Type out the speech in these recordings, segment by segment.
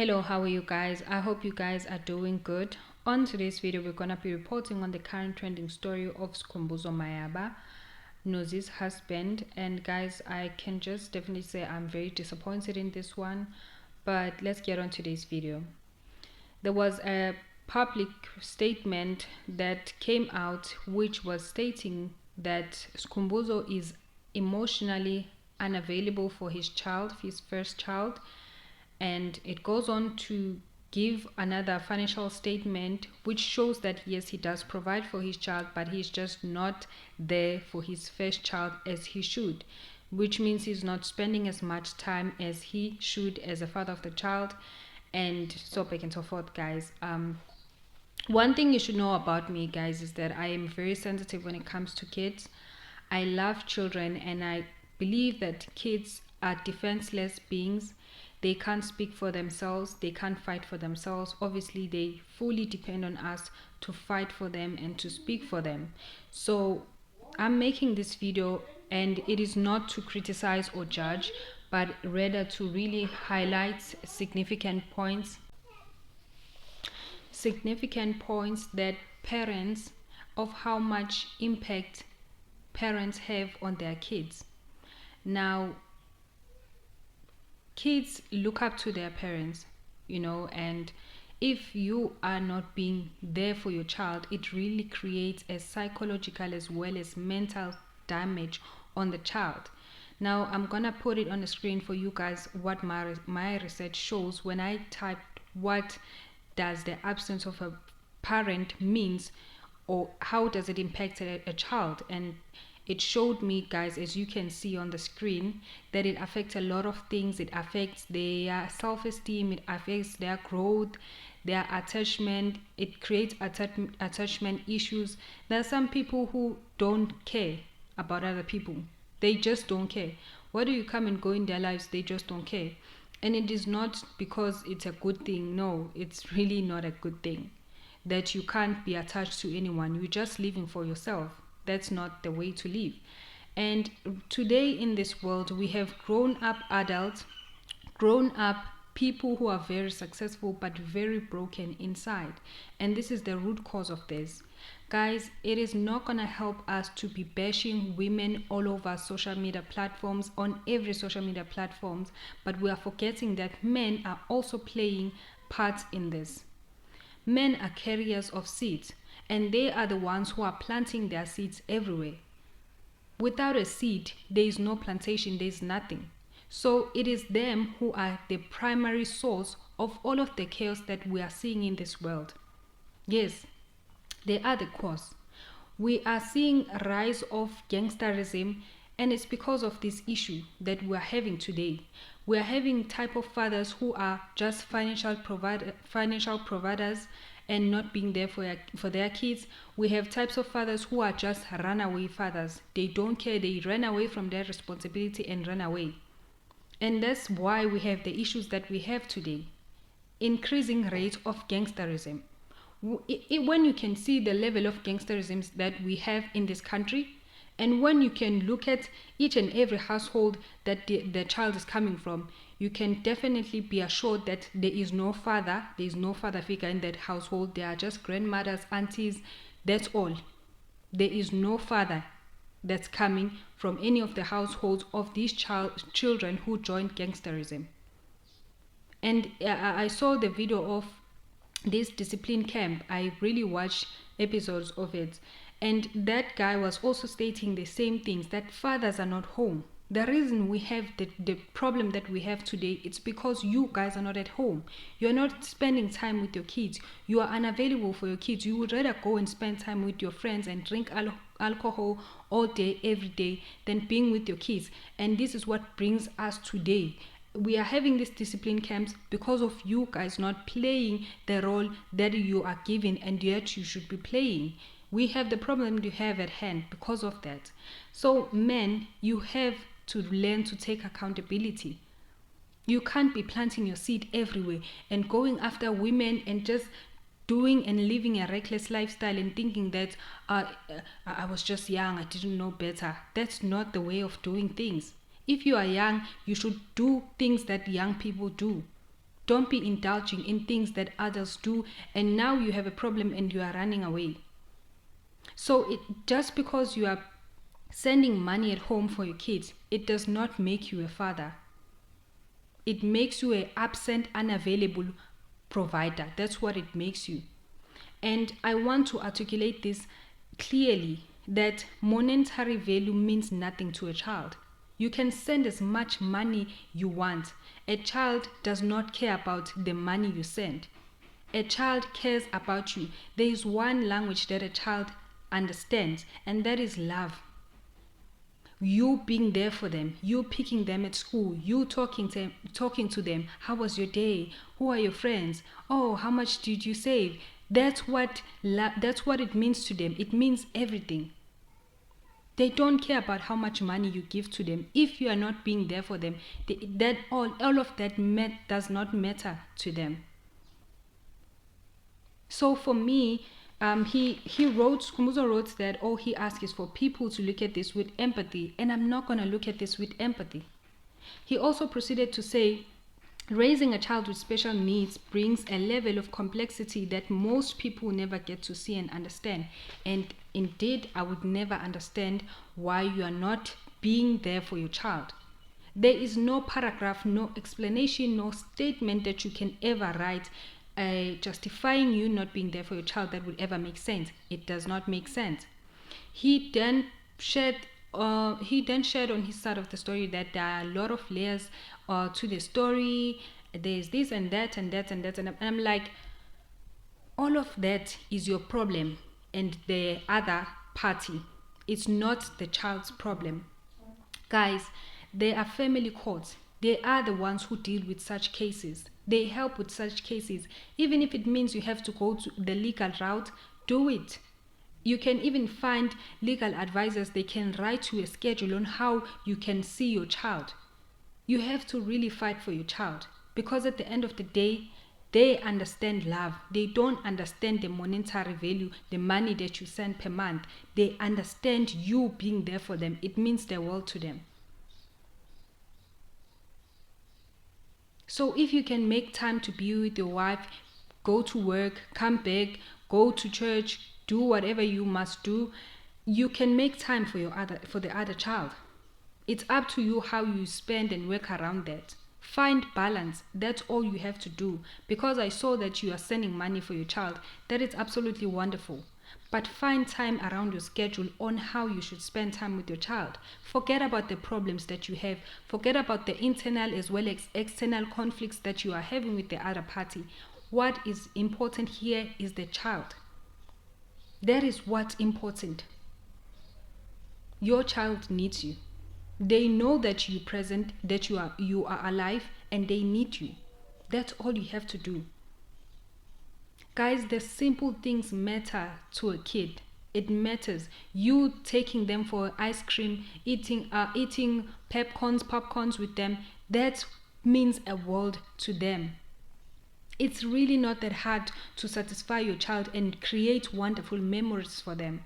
Hello, how are you guys? I hope you guys are doing good. On today's video, we're gonna be reporting on the current trending story of Skhumbuzo Mayaba, Nozi's husband. And guys, I can just definitely say I'm very disappointed in this one, but let's get on today's video. There was a public statement that came out which was stating that Skhumbuzo is emotionally unavailable for his child, his first child, and it goes on to give another financial statement which shows that yes, he does provide for his child, but he's just not there for his first child as he should, which means he's not spending as much time as he should as a father of the child, and so back and so forth, guys. One thing you should know about me, guys, is that I am very sensitive when it comes to kids. I love children, and I believe that kids are defenseless beings. They can't speak for themselves, they can't fight for themselves. Obviously, they fully depend on us to fight for them and to speak for them. So I'm making this video, and it is not to criticize or judge, but rather to really highlight significant points that parents, of how much impact parents have on their kids. Now, kids look up to their parents, and if you are not being there for your child, it really creates a psychological as well as mental damage on the child. Now I'm gonna put it on the screen for you guys what my research shows when I typed what does the absence of a parent means, or how does it impact a child. And it showed me, guys, as you can see on the screen, that it affects a lot of things. It affects their self-esteem, it affects their growth, their attachment. It creates attachment issues. There are some people who don't care about other people. They just don't care. Whether you come and go in their lives, they just don't care. And it is not because it's a good thing. No, it's really not a good thing that you can't be attached to anyone. You're just living for yourself. That's not the way to live. And today in this world, we have grown up adults, grown up people who are very successful but very broken inside. And this is the root cause of this. Guys, it is not going to help us to be bashing women all over social media platforms, on every social media platforms, but we are forgetting that men are also playing parts in this. Men are carriers of seeds, and they are the ones who are planting their seeds everywhere. Without a seed, there is no plantation, there is nothing. So it is them who are the primary source of all of the chaos that we are seeing in this world. Yes, they are the cause. We are seeing a rise of gangsterism, and it's because of this issue that we are having today. We are having type of fathers who are just financial providers and not being there for their kids. We have types of fathers who are just runaway fathers. They don't care. They run away from their responsibility and run away. And that's why we have the issues that we have today. Increasing rate of gangsterism. When you can see the level of gangsterism that we have in this country, and when you can look at each and every household that the child is coming from, you can definitely be assured that there is no father figure in that household. They are just grandmothers, aunties, that's all. There is no father that's coming from any of the households of these children who joined gangsterism. And I saw the video of this discipline camp. I really watched episodes of it, and that guy was also stating the same things, that fathers are not home. The reason we have the problem that we have today, it's because you guys are not at home. You're not spending time with your kids. You are unavailable for your kids. You would rather go and spend time with your friends and drink alcohol all day, every day, than being with your kids. And this is what brings us today. We are having these discipline camps because of you guys not playing the role that you are given and yet you should be playing. We have the problem you have at hand because of that. So men, you have to learn to take accountability. You can't be planting your seed everywhere and going after women and just doing and living a reckless lifestyle and thinking that I was just young, I didn't know better. That's not the way of doing things. If you are young, you should do things that young people do. Don't be indulging in things that others do, and now you have a problem and you are running away. So just because you are sending money at home for your kids, it does not make you a father. It makes you an absent, unavailable provider. That's what it makes you. And I want to articulate this clearly, that monetary value means nothing to a child. You can send as much money you want. A child does not care about the money you send. A child cares about you. There is one language that a child understands, and that is love. You being there for them, you picking them at school, you talking to them. How was your day? Who are your friends? Oh, how much did you save? That's what it means to them. It means everything. They don't care about how much money you give to them. If you are not being there for them, all of that does not matter to them. So for me, Skhumbuzo wrote that all he asks is for people to look at this with empathy, and I'm not going to look at this with empathy. He also proceeded to say, raising a child with special needs brings a level of complexity that most people never get to see and understand. And indeed, I would never understand why you are not being there for your child. There is no paragraph, no explanation, no statement that you can ever write justifying you not being there for your child that would ever make sense. It does not make sense. He then shared on his side of the story that there are a lot of layers to the story. There's this and that and that and that, and I'm like, all of that is your problem and the other party. It's not the child's problem. Guys, there are family courts. They are the ones who deal with such cases. They help with such cases. Even if it means you have to go to the legal route, do it. You can even find legal advisors. They can write you a schedule on how you can see your child. You have to really fight for your child, because at the end of the day, they understand love. They don't understand the monetary value, the money that you send per month. They understand you being there for them. It means the world to them. So if you can make time to be with your wife, go to work, come back, go to church, do whatever you must do, you can make time for the other child. It's up to you how you spend and work around that. Find balance. That's all you have to do. Because I saw that you are sending money for your child, that is absolutely wonderful. But find time around your schedule on how you should spend time with your child. Forget about the problems that you have. Forget about the internal as well as external conflicts that you are having with the other party. What is important here is the child. That is what's important. Your child needs you. They know that you're present, that you are alive, and they need you. That's all you have to do. Guys, the simple things matter to a kid. It matters. You taking them for ice cream, eating popcorns with them, that means a world to them. It's really not that hard to satisfy your child and create wonderful memories for them.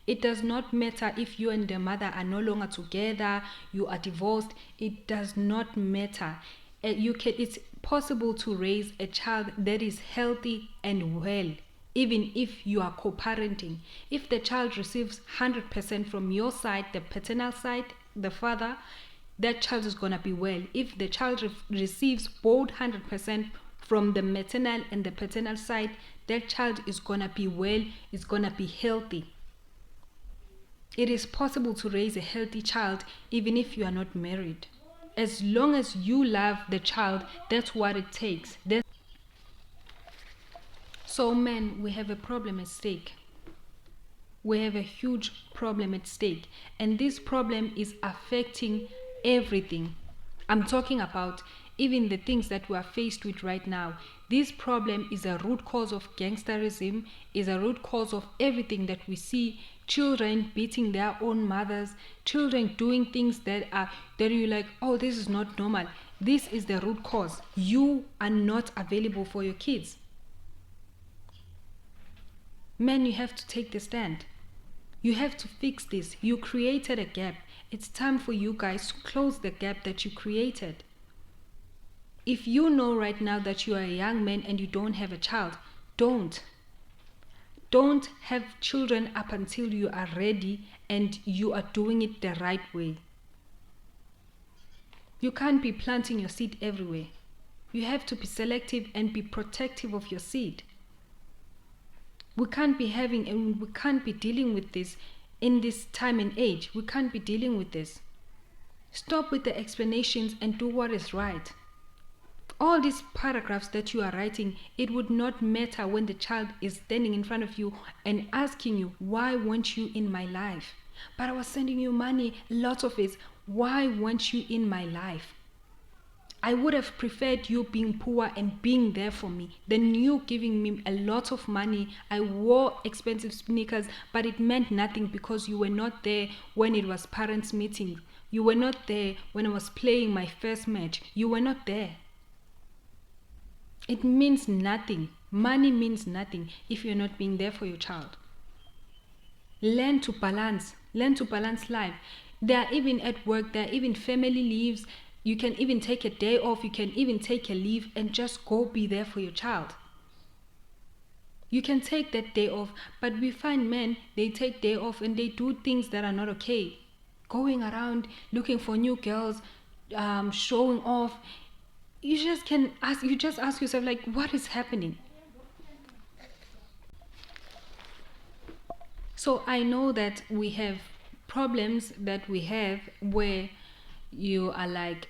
It does not matter if you and the mother are no longer together, you are divorced. It does not matter. It's possible to raise a child that is healthy and well, even if you are co-parenting. If the child receives 100% from your side, the paternal side, the father, that child is going to be well. If the child receives both 100% from the maternal and the paternal side, that child is going to be well, is going to be healthy. It is possible to raise a healthy child even if you are not married. As long as you love the child, that's what it takes. So men, we have a problem at stake. We have a huge problem at stake. And this problem is affecting everything. I'm talking about even the things that we are faced with right now. This problem is a root cause of gangsterism, is a root cause of everything that we see. Children beating their own mothers, children doing things that you're like, oh, this is not normal. This is the root cause. You are not available for your kids. Men, you have to take the stand. You have to fix this. You created a gap. It's time for you guys to close the gap that you created. If you know right now that you are a young man and you don't have a child, don't have children up until you are ready and you are doing it the right way. You can't be planting your seed everywhere. You have to be selective and be protective of your seed. We can't be having and we can't be dealing with this in this time and age. We can't be dealing with this. Stop with the explanations and do what is right. All these paragraphs that you are writing, it would not matter when the child is standing in front of you and asking you, why weren't you in my life? But I was sending you money, lots of it. Why weren't you in my life? I would have preferred you being poor and being there for me than you giving me a lot of money. I wore expensive sneakers, but it meant nothing because you were not there when it was parents' meetings. You were not there when I was playing my first match. You were not there. It means nothing. Money means nothing if you're not being there for your child. Learn to balance. Learn to balance life. There are even at work, there are even family leaves. You can even take a day off. You can even take a leave and just go be there for your child. You can take that day off, but we find men, they take day off and they do things that are not okay. Going around looking for new girls, showing off. You just ask yourself, like, what is happening? So I know that we have problems that we have where you are like,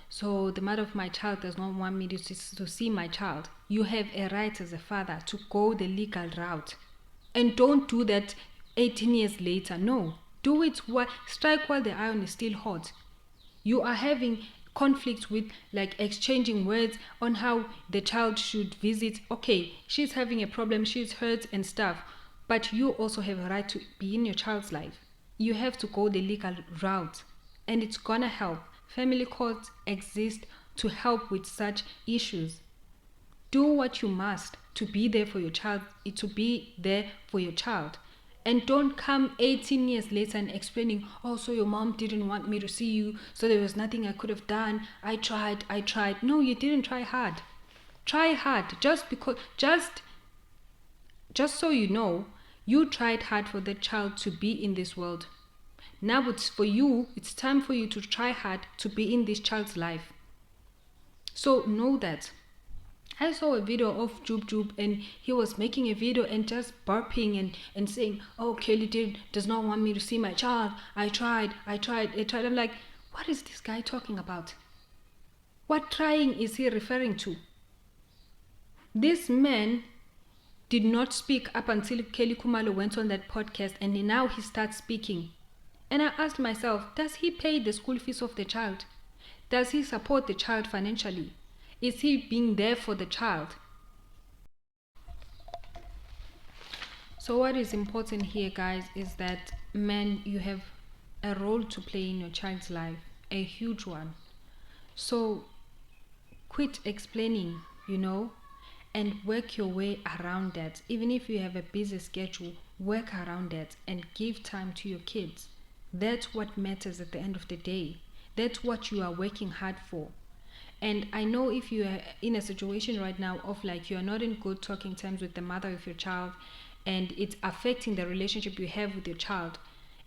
so the mother of my child does not want me to see my child. You have a right as a father to go the legal route. And don't do that 18 years later. No. Do it strike while the iron is still hot. You are having conflicts with, like, exchanging words on how the child should visit. Okay, she's having a problem, she's hurt and stuff, but you also have a right to be in your child's life. You have to go the legal route, and it's gonna help. Family courts exist to help with such issues. Do what you must to be there for your child, and don't come 18 years later and explaining, oh, so your mom didn't want me to see you, so there was nothing I could have done. I tried. No, you didn't try hard. Try hard. Just so you know, you tried hard for that child to be in this world. Now it's time for you to try hard to be in this child's life. So know that. I saw a video of Jub and he was making a video and just burping and saying, oh, Kelly does not want me to see my child. I tried. I'm like, what is this guy talking about? What trying is he referring to? This man did not speak up until Kelly Kumalo went on that podcast, and now he starts speaking. And I asked myself, does he pay the school fees of the child? Does he support the child financially? Is he being there for the child? So what is important here, guys, is that men, you have a role to play in your child's life, a huge one. So quit explaining, and work your way around that. Even if you have a busy schedule, work around that and give time to your kids. That's what matters at the end of the day. That's what you are working hard for. And I know if you are in a situation right now of, like, you are not in good talking terms with the mother of your child and it's affecting the relationship you have with your child,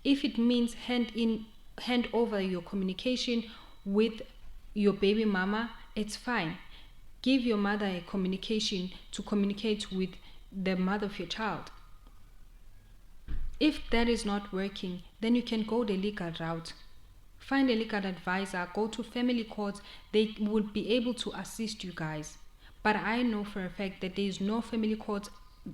if it means hand over your communication with your baby mama, it's fine. Give your mother a communication to communicate with the mother of your child. If that is not working, then you can go the legal route. Find a legal advisor, go to family courts. They will be able to assist you guys. But I know for a fact that there is no family court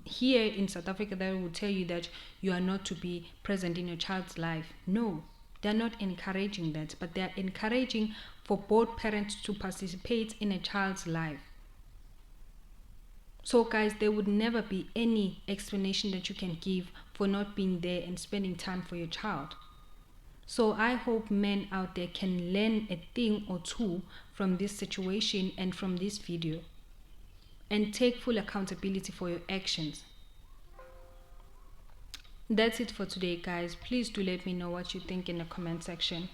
here in South Africa that will tell you that you are not to be present in your child's life. No, they're not encouraging that, but they're encouraging for both parents to participate in a child's life. So guys, there would never be any explanation that you can give for not being there and spending time for your child. So I hope men out there can learn a thing or two from this situation and from this video, and take full accountability for your actions. That's it for today, guys. Please do let me know what you think in the comment section.